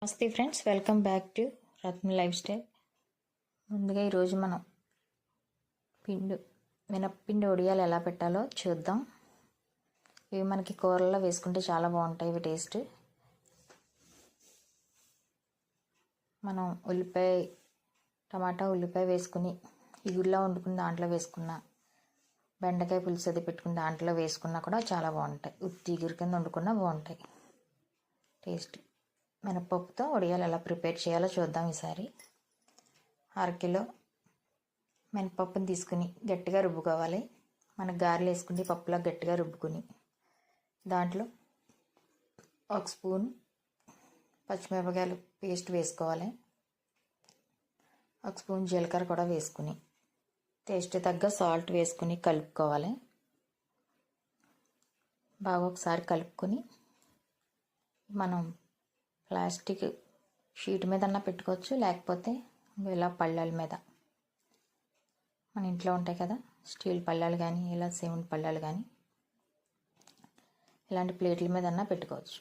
నమస్తే friends, welcome back to Ratna life style. ముందుగా ఈరోజు మనం మినప్పిండి వడియాలు ఎలా పెట్టాలో చూద్దాం. ఇవి మనకి కూరల్లో వేసుకుంటే చాలా బాగుంటాయి. ఇవి టేస్ట్. మనం ఉల్లిపాయ వేసుకుని ఇగురులా వండుకుని దాంట్లో వేసుకున్న, బెండకాయ పులుసు అది పెట్టుకుని దాంట్లో వేసుకున్నా కూడా చాలా బాగుంటాయి. ఉత్తి ఇగురు కింద వండుకున్నా బాగుంటాయి టేస్ట్. మినపప్పుతో వడియాలు ఎలా ప్రిపేర్ చేయాలో చూద్దాం. ఈసారి అరకిలో మినపప్పుని తీసుకుని గట్టిగా రుబ్బుకోవాలి. మనకు గారెలు వేసుకుని పప్పులా గట్టిగా రుబ్బుకుని దాంట్లో ఒక స్పూన్ పచ్చిమిరపకాయలు పేస్ట్ వేసుకోవాలి. ఒక స్పూన్ జీలకర్ర కూడా వేసుకుని టేస్ట్ తగ్గ సాల్ట్ వేసుకుని కలుపుకోవాలి. బాగా ఒకసారి కలుపుకొని మనం ప్లాస్టిక్ షీట్ మీద అన్నా పెట్టుకోవచ్చు, లేకపోతే ఇలా పళ్ళాల మీద, మన ఇంట్లో ఉంటాయి కదా స్టీల్ పళ్ళాలు కానీ ఇలా సిమెంట్ పళ్ళాలు కానీ ఇలాంటి ప్లేట్ల మీద అన్నా పెట్టుకోవచ్చు.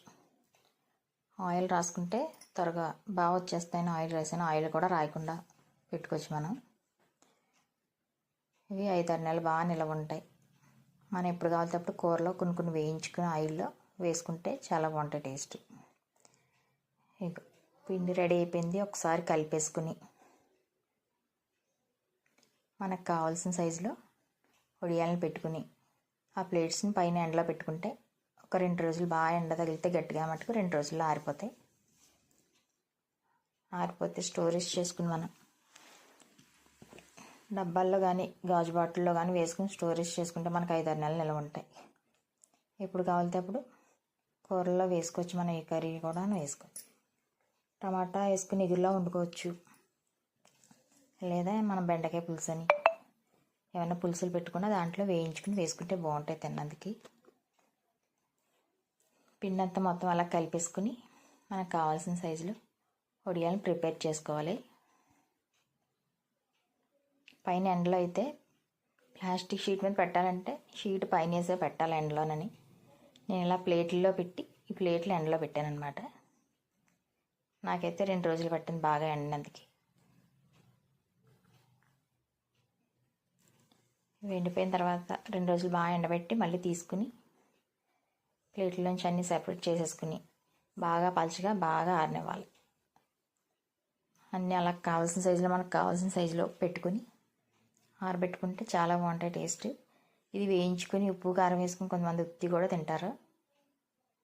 ఆయిల్ రాసుకుంటే త్వరగా బాగా వచ్చేస్తాయని ఆయిల్ రాసాను. ఆయిల్ కూడా రాయకుండా పెట్టుకోవచ్చు మనం. ఇవి 5-6 నెలలు బాగా నిలవ ఉంటాయి. మనం ఎప్పుడు కావాలంటే అప్పుడు కూరలో కొన్ని వేయించుకుని ఆయిల్లో వేసుకుంటే చాలా బాగుంటాయి టేస్ట్. పిండి రెడీ అయిపోయింది. ఒకసారి కలిపేసుకుని మనకు కావాల్సిన సైజులో వడియాలను పెట్టుకుని ఆ ప్లేట్స్ని పైన ఎండలో పెట్టుకుంటే ఒక 2 రోజులు బాగా ఎండ తగిలితే గట్టిగా మట్టుకు 2 రోజుల్లో ఆరిపోతాయి. ఆరిపోతే స్టోరేజ్ చేసుకుని మనం డబ్బాల్లో కానీ గాజు బాటిల్లో కానీ వేసుకుని స్టోరేజ్ చేసుకుంటే మనకు 5-6 నెలలు నిలవ ఉంటాయి. ఎప్పుడు కావాలితే అప్పుడు కూరల్లో వేసుకోవచ్చు. మనం ఈ కర్రీ కూడా వేసుకోవచ్చు. టమాటా వేసుకుని ఎగురులా వండుకోవచ్చు, లేదా మనం బెండకాయ పులుసు అని ఏమైనా పులుసులు పెట్టుకున్నా దాంట్లో వేయించుకుని వేసుకుంటే బాగుంటాయి తిన్నందుకు. పిండి అంతా మొత్తం అలా కలిపేసుకుని మనకు కావాల్సిన సైజులో వడియాలను ప్రిపేర్ చేసుకోవాలి. పైన ఎండలో అయితే ప్లాస్టిక్ షీట్ మీద పెట్టాలంటే షీట్ పైన వేసే పెట్టాలి ఎండలోనని. నేను ఇలా ప్లేట్లలో పెట్టి ఈ ప్లేట్లు ఎండలో పెట్టాను అనమాట. నాకైతే 2 రోజులు పట్టింది బాగా ఎండినందుకు. ఎండిపోయిన తర్వాత 2 రోజులు బాగా ఎండబెట్టి మళ్ళీ తీసుకుని ప్లేట్లోంచి అన్నీ సెపరేట్ చేసేసుకుని బాగా పలుచగా బాగా ఆరనివ్వాలి. అన్నీ అలా కావాల్సిన సైజులో మనకు కావాల్సిన సైజులో పెట్టుకుని ఆరబెట్టుకుంటే చాలా బాగుంటాయి టేస్ట్. ఇది వేయించుకొని ఉప్పు కారం వేసుకుని కొంతమంది ఉత్తి కూడా తింటారు.